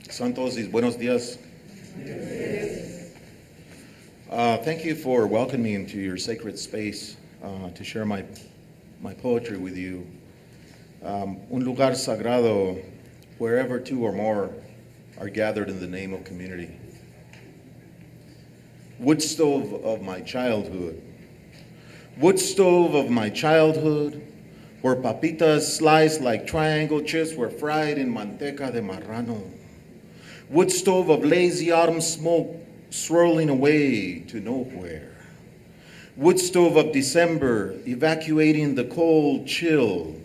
Santos y buenos días. Thank you for welcoming me into your sacred space to share my poetry with you. Un lugar sagrado, wherever two or more are gathered in the name of community. Wood stove of my childhood. Wood stove of my childhood, where papitas sliced like triangle chips were fried in manteca de marrano. Wood stove of lazy autumn smoke swirling away to nowhere. Wood stove of December evacuating the cold chill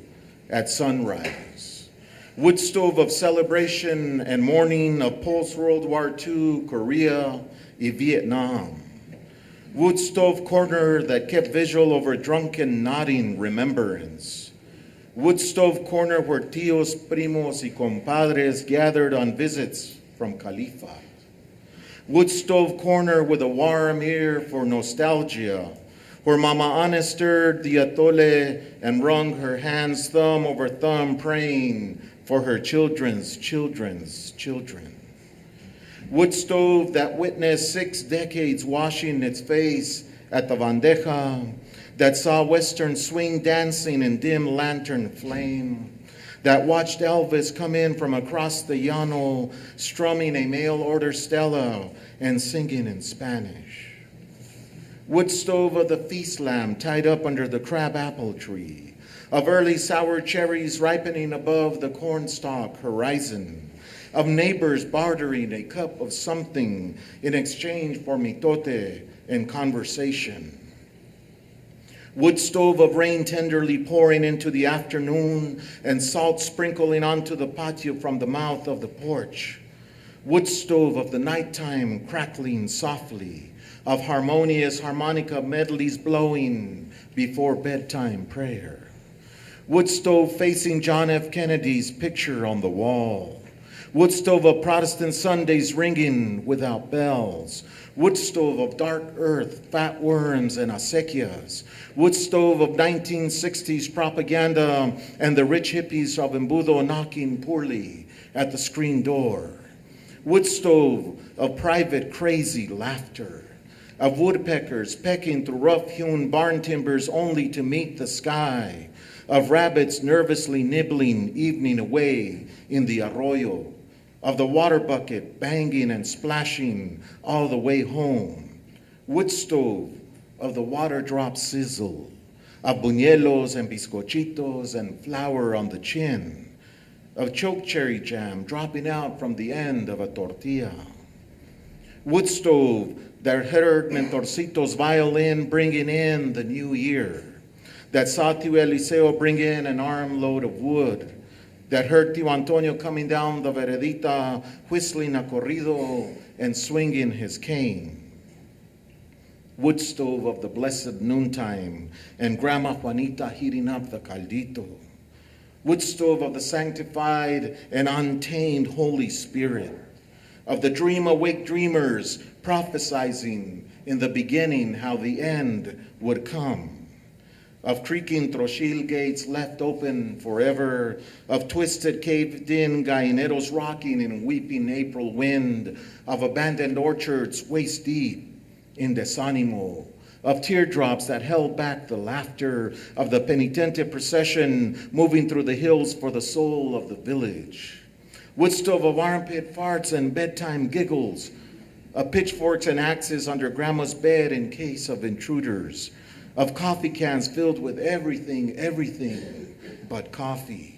at sunrise. Wood stove of celebration and mourning of post-World War II Korea and Vietnam. Wood stove corner that kept vigil over drunken nodding remembrance. Wood stove corner where tios, primos, y compadres gathered on visits from Khalifa. Wood stove corner with a warm ear for nostalgia, where Mama Ana stirred the atole and wrung her hands thumb over thumb, praying for her children's children's children. Wood stove that witnessed 6 decades washing its face at the bandeja, that saw Western swing dancing in dim lantern flame, that watched Elvis come in from across the llano, strumming a mail-order Stella and singing in Spanish. Wood stove of the feast lamb tied up under the crabapple tree, of early sour cherries ripening above the cornstalk horizon, of neighbors bartering a cup of something in exchange for mitote and conversation. Wood stove of rain tenderly pouring into the afternoon and salt sprinkling onto the patio from the mouth of the porch. Wood stove of the nighttime crackling softly, of harmonious harmonica medleys blowing before bedtime prayer. Wood stove facing John F. Kennedy's picture on the wall. Wood stove of Protestant Sundays ringing without bells. Wood stove of dark earth, fat worms, and acequias. Wood stove of 1960s propaganda and the rich hippies of Embudo knocking poorly at the screen door. Wood stove of private crazy laughter, of woodpeckers pecking through rough-hewn barn timbers only to meet the sky, of rabbits nervously nibbling evening away in the arroyo, of the water bucket banging and splashing all the way home. Wood stove of the water drop sizzle, of buñuelos and bizcochitos and flour on the chin, of choke cherry jam dropping out from the end of a tortilla. Wood stove that heard Mentorcito's violin bringing in the new year, that saw Tio Eliseo bring in an armload of wood, that heard Tio Antonio coming down the veredita, whistling a corrido and swinging his cane. Wood stove of the blessed noontime and Grandma Juanita heating up the caldito. Wood stove of the sanctified and untamed Holy Spirit, of the dream-awake dreamers prophesizing in the beginning how the end would come, of creaking trochil gates left open forever, of twisted caved-in gallineros rocking in weeping April wind, of abandoned orchards waist-deep in desanimo, of teardrops that held back the laughter, of the penitente procession moving through the hills for the soul of the village. Wood stove of armpit farts and bedtime giggles, of pitchforks and axes under grandma's bed in case of intruders, of coffee cans filled with everything but coffee,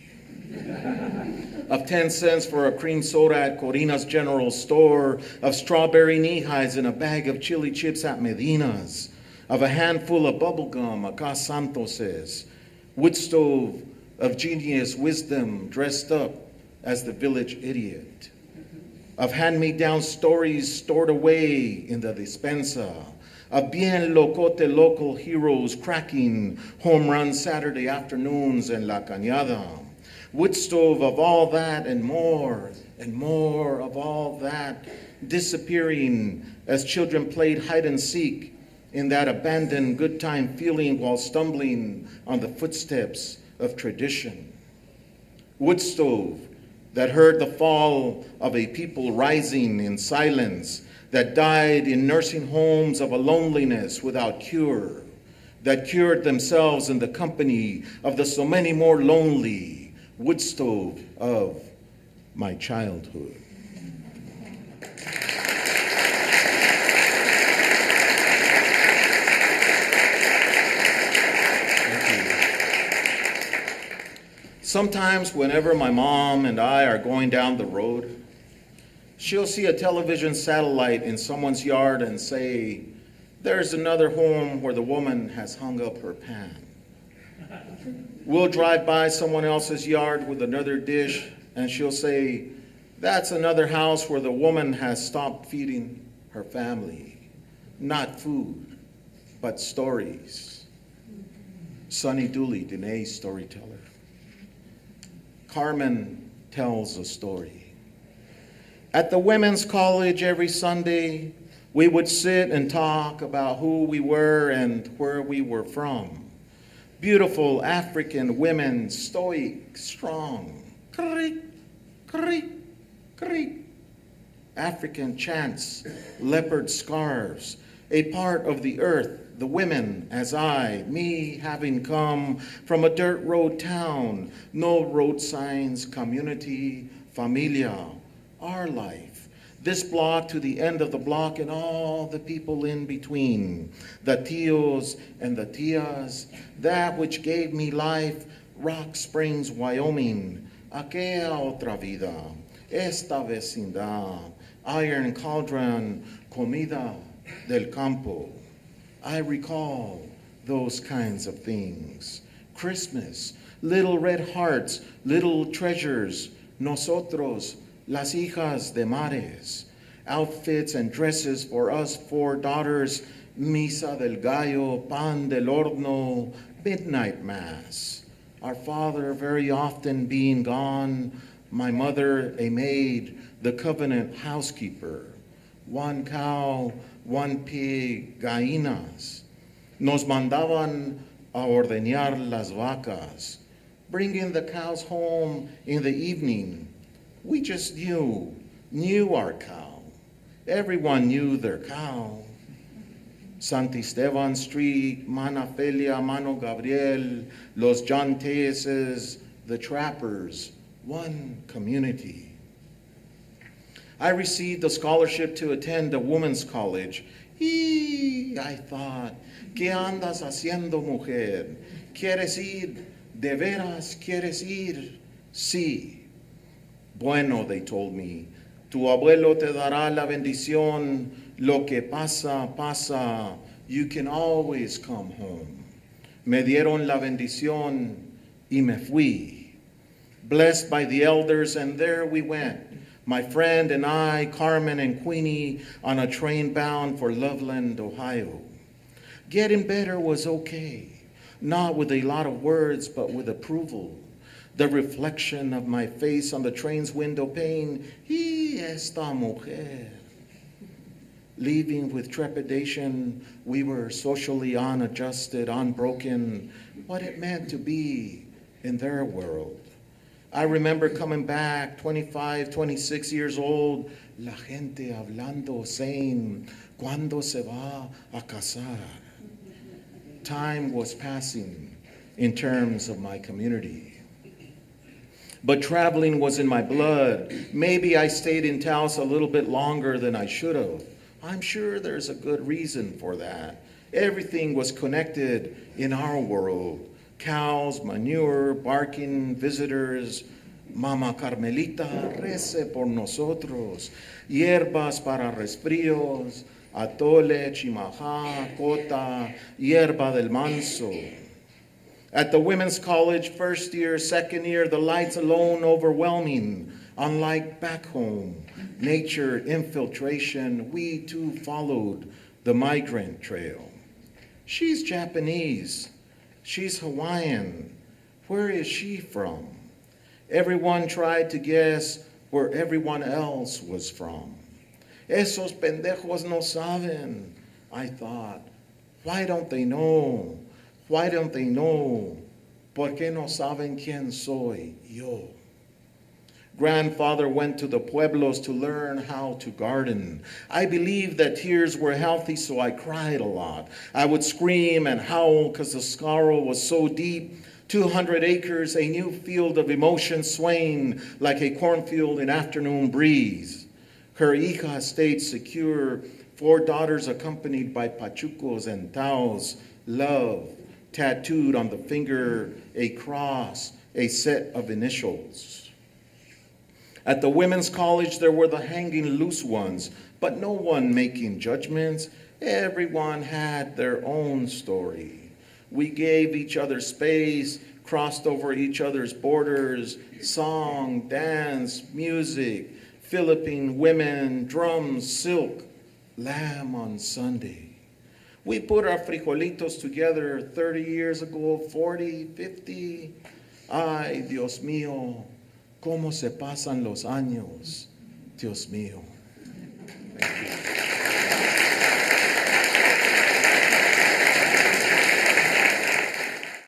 of 10 cents for a cream soda at Corina's General Store, of strawberry knee-highs in a bag of chili chips at Medina's, of a handful of bubble gum acá Santos's. Wood stove of genius wisdom dressed up as the village idiot, of hand-me-down stories stored away in the despensa, of bien locote local heroes cracking home run Saturday afternoons in La Cañada. Wood stove of all that and more of all that, disappearing as children played hide and seek in that abandoned good time feeling while stumbling on the footsteps of tradition. Wood stove that heard the fall of a people rising in silence, that died in nursing homes of a loneliness without cure, that cured themselves in the company of the so many more lonely wood stove of my childhood. Sometimes whenever my mom and I are going down the road, she'll see a television satellite in someone's yard and say, "There's another home where the woman has hung up her pan." We'll drive by someone else's yard with another dish and she'll say, "That's another house where the woman has stopped feeding her family." Not food, but stories. Sonny Dooley, Danae's storyteller. Carmen tells a story. At the women's college every Sunday, we would sit and talk about who we were and where we were from. Beautiful African women, stoic, strong. Creak, creak, creak. African chants, leopard scarves, a part of the earth, the women as me having come from a dirt road town, no road signs, community, familia, our life. This block to the end of the block and all the people in between, the tios and the tias, that which gave me life, Rock Springs, Wyoming, aquella otra vida, esta vecindad, iron cauldron, comida del campo. I recall those kinds of things. Christmas, little red hearts, little treasures, nosotros, las hijas de mares, outfits and dresses for us 4 daughters, misa del gallo, pan del horno, midnight mass. Our father very often being gone, my mother a maid, the covenant housekeeper. 1 cow, 1 pig, gallinas. Nos mandaban a ordeñar las vacas, bringing the cows home in the evening. We just knew our cow. Everyone knew their cow. Santisteban Street, Mana Felia, Mano Gabriel, Los Janteses, the trappers, one community. I received a scholarship to attend a women's college. I thought, ¿qué andas haciendo, mujer? ¿Quieres ir? ¿De veras quieres ir? Sí. Bueno, they told me, tu abuelo te dará la bendición. Lo que pasa, pasa. You can always come home. Me dieron la bendición y me fui. Blessed by the elders, and there we went. My friend and I, Carmen and Queenie, on a train bound for Loveland, Ohio. Getting better was okay, not with a lot of words, but with approval. The reflection of my face on the train's window pane, y esta mujer. Leaving with trepidation, we were socially unadjusted, unbroken, what it meant to be in their world. I remember coming back, 25, 26 years old, la gente hablando, saying, ¿cuándo se va a casar? Time was passing in terms of my community. But traveling was in my blood. Maybe I stayed in Taos a little bit longer than I should have. I'm sure there's a good reason for that. Everything was connected in our world. Cows, manure, barking, visitors. Mama Carmelita, rece por nosotros. Hierbas para resfríos. Atole, chimajá, cota, hierba del manso. At the women's college, first year, second year, the lights alone overwhelming. Unlike back home, nature, infiltration, we too followed the migrant trail. She's Japanese. She's Hawaiian. Where is she from? Everyone tried to guess where everyone else was from. Esos pendejos no saben. I thought, why don't they know? Why don't they know? ¿Por qué no saben quién soy yo? Grandfather went to the pueblos to learn how to garden. I believed that tears were healthy, so I cried a lot. I would scream and howl because the sorrow was so deep. 200 acres, a new field of emotion swaying like a cornfield in afternoon breeze. Her hija stayed secure, 4 daughters accompanied by pachucos and taos, love, tattooed on the finger, a cross, a set of initials. At the women's college, there were the hanging loose ones, but no one making judgments. Everyone had their own story. We gave each other space, crossed over each other's borders, song, dance, music, Philippine women, drums, silk, lamb on Sunday. We put our frijolitos together 30 years ago, 40, 50. Ay, Dios mío, cómo se pasan los años, Dios mío.